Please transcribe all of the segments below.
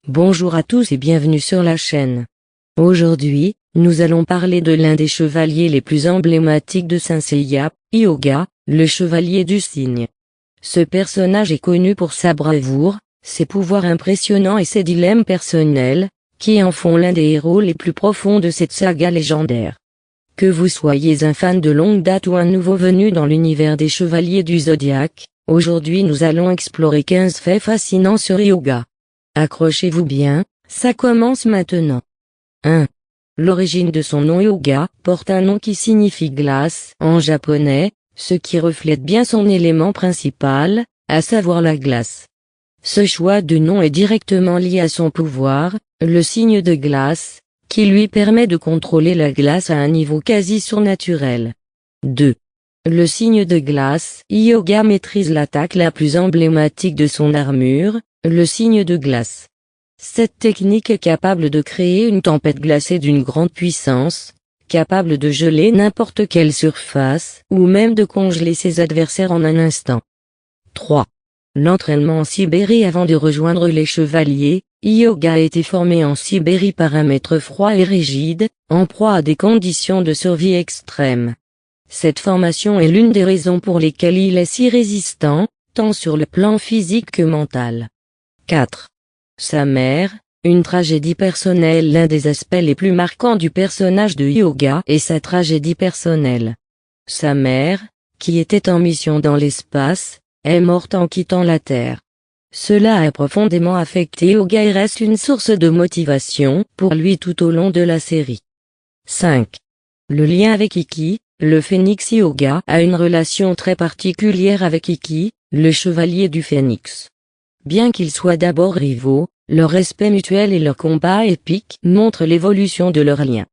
Bonjour à tous et bienvenue sur la chaîne. Aujourd'hui, nous allons parler de l'un des chevaliers les plus emblématiques de Saint Seiya, Hyuga, le chevalier du cygne. Ce personnage est connu pour sa bravoure, ses pouvoirs impressionnants et ses dilemmes personnels, qui en font l'un des héros les plus profonds de cette saga légendaire. Que vous soyez un fan de longue date ou un nouveau venu dans l'univers des chevaliers du zodiaque, aujourd'hui nous allons explorer 15 faits fascinants sur Hyuga. Accrochez-vous bien, ça commence maintenant. 1. L'origine de son nom Hyuga porte un nom qui signifie glace en japonais, ce qui reflète bien son élément principal, à savoir la glace. Ce choix de nom est directement lié à son pouvoir, le cygne de glace, qui lui permet de contrôler la glace à un niveau quasi surnaturel. 2. Le cygne de glace, Hyuga maîtrise l'attaque la plus emblématique de son armure, le cygne de glace. Cette technique est capable de créer une tempête glacée d'une grande puissance, capable de geler n'importe quelle surface, ou même de congeler ses adversaires en un instant. 3. L'entraînement en Sibérie. Avant de rejoindre les chevaliers, Hyuga a été formé en Sibérie par un maître froid et rigide, en proie à des conditions de survie extrêmes. Cette formation est l'une des raisons pour lesquelles il est si résistant, tant sur le plan physique que mental. 4. Sa mère, une tragédie personnelle. L'un des aspects les plus marquants du personnage de Hyuga est sa tragédie personnelle. Sa mère, qui était en mission dans l'espace, est morte en quittant la Terre. Cela a profondément affecté Hyuga et reste une source de motivation pour lui tout au long de la série. 5. Le lien avec Ikki, le phénix. Hyuga a une relation très particulière avec Ikki, le chevalier du phénix. Bien qu'ils soient d'abord rivaux, leur respect mutuel et leur combat épique montrent l'évolution de leur lien.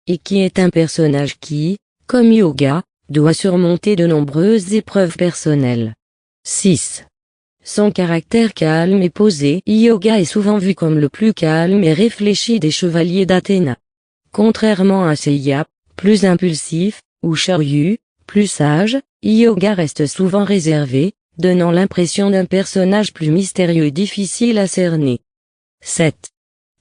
Ikki est un personnage qui, comme Hyuga, doit surmonter de nombreuses épreuves personnelles. 6. Son caractère calme et posé. Hyuga est souvent vu comme le plus calme et réfléchi des chevaliers d'Athéna. Contrairement à Seiya, plus impulsif, ou Shoryu, plus sage, Hyuga reste souvent réservé, donnant l'impression d'un personnage plus mystérieux et difficile à cerner. 7.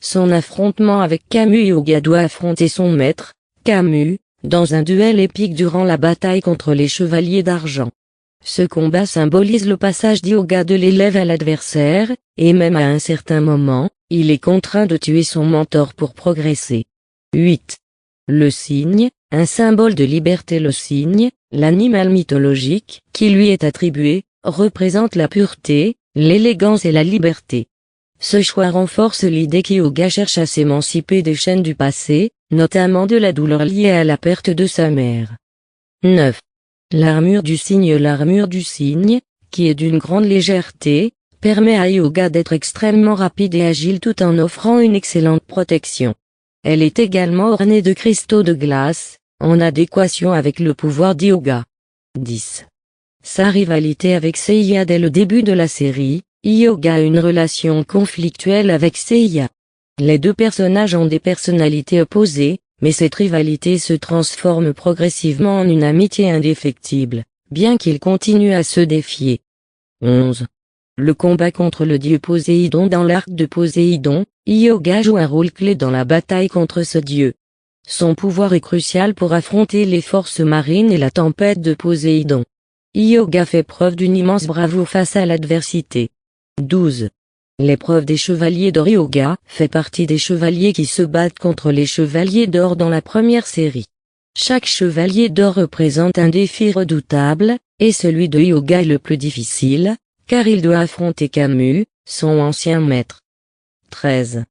Son affrontement avec Camus. Hyuga doit affronter son maître, Camus, dans un duel épique durant la bataille contre les chevaliers d'argent. Ce combat symbolise le passage d'Hyuga de l'élève à l'adversaire, et même à un certain moment, il est contraint de tuer son mentor pour progresser. 8. Le cygne, un symbole de liberté. Le cygne, l'animal mythologique, qui lui est attribué, représente la pureté, l'élégance et la liberté. Ce choix renforce l'idée qu'Hyuga cherche à s'émanciper des chaînes du passé, notamment de la douleur liée à la perte de sa mère. 9. L'armure du cygne. L'armure du cygne, qui est d'une grande légèreté, permet à Hyuga d'être extrêmement rapide et agile tout en offrant une excellente protection. Elle est également ornée de cristaux de glace, en adéquation avec le pouvoir d'Hyuga. 10. Sa rivalité avec Seiya. Dès le début de la série, Hyuga a une relation conflictuelle avec Seiya. Les deux personnages ont des personnalités opposées, mais cette rivalité se transforme progressivement en une amitié indéfectible, bien qu'ils continuent à se défier. 11. Le combat contre le dieu Poséidon. Dans l'arc de Poséidon, Hyuga joue un rôle clé dans la bataille contre ce dieu. Son pouvoir est crucial pour affronter les forces marines et la tempête de Poséidon. Hyuga fait preuve d'une immense bravoure face à l'adversité. 12. L'épreuve des chevaliers d'or. Hyuga fait partie des chevaliers qui se battent contre les chevaliers d'or dans la première série. Chaque chevalier d'or représente un défi redoutable, et celui de Hyuga est le plus difficile, car il doit affronter Camus, son ancien maître. 13.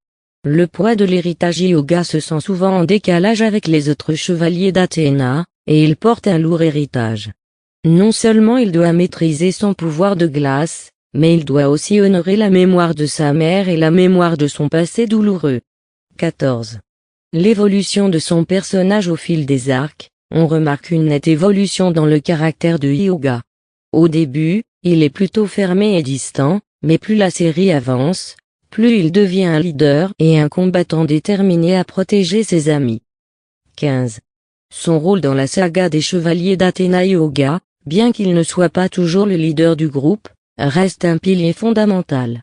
Le poids de l'héritage. Hyuga se sent souvent en décalage avec les autres chevaliers d'Athéna, et il porte un lourd héritage. Non seulement il doit maîtriser son pouvoir de glace, mais il doit aussi honorer la mémoire de sa mère et la mémoire de son passé douloureux. 14. L'évolution de son personnage. Au fil des arcs, on remarque une nette évolution dans le caractère de Hyuga. Au début, il est plutôt fermé et distant, mais plus la série avance, plus il devient un leader et un combattant déterminé à protéger ses amis. 15. Son rôle dans la saga des chevaliers d'Athéna. Hyuga, bien qu'il ne soit pas toujours le leader du groupe, reste un pilier fondamental.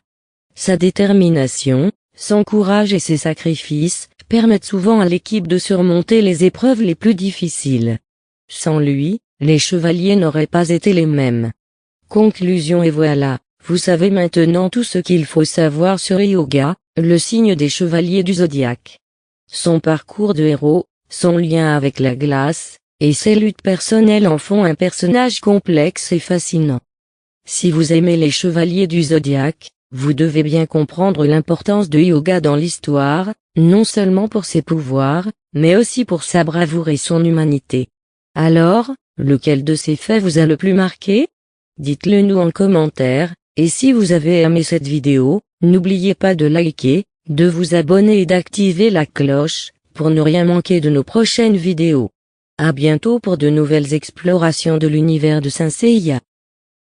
Sa détermination, Son courage et ses sacrifices permettent souvent à l'équipe de surmonter les épreuves les plus difficiles. Sans lui, les chevaliers n'auraient pas été les mêmes. Conclusion. Et voilà, vous savez maintenant tout ce qu'il faut savoir sur Hyuga, le signe des chevaliers du zodiaque. Son parcours de héros, son lien avec la glace, et ses luttes personnelles en font un personnage complexe et fascinant. Si vous aimez les chevaliers du zodiaque, vous devez bien comprendre l'importance de Hyuga dans l'histoire, non seulement pour ses pouvoirs, mais aussi pour sa bravoure et son humanité. Alors, lequel de ces faits vous a le plus marqué? Dites-le nous en commentaire, et si vous avez aimé cette vidéo, n'oubliez pas de liker, de vous abonner et d'activer la cloche, pour ne rien manquer de nos prochaines vidéos. À bientôt pour de nouvelles explorations de l'univers de Saint Seiya.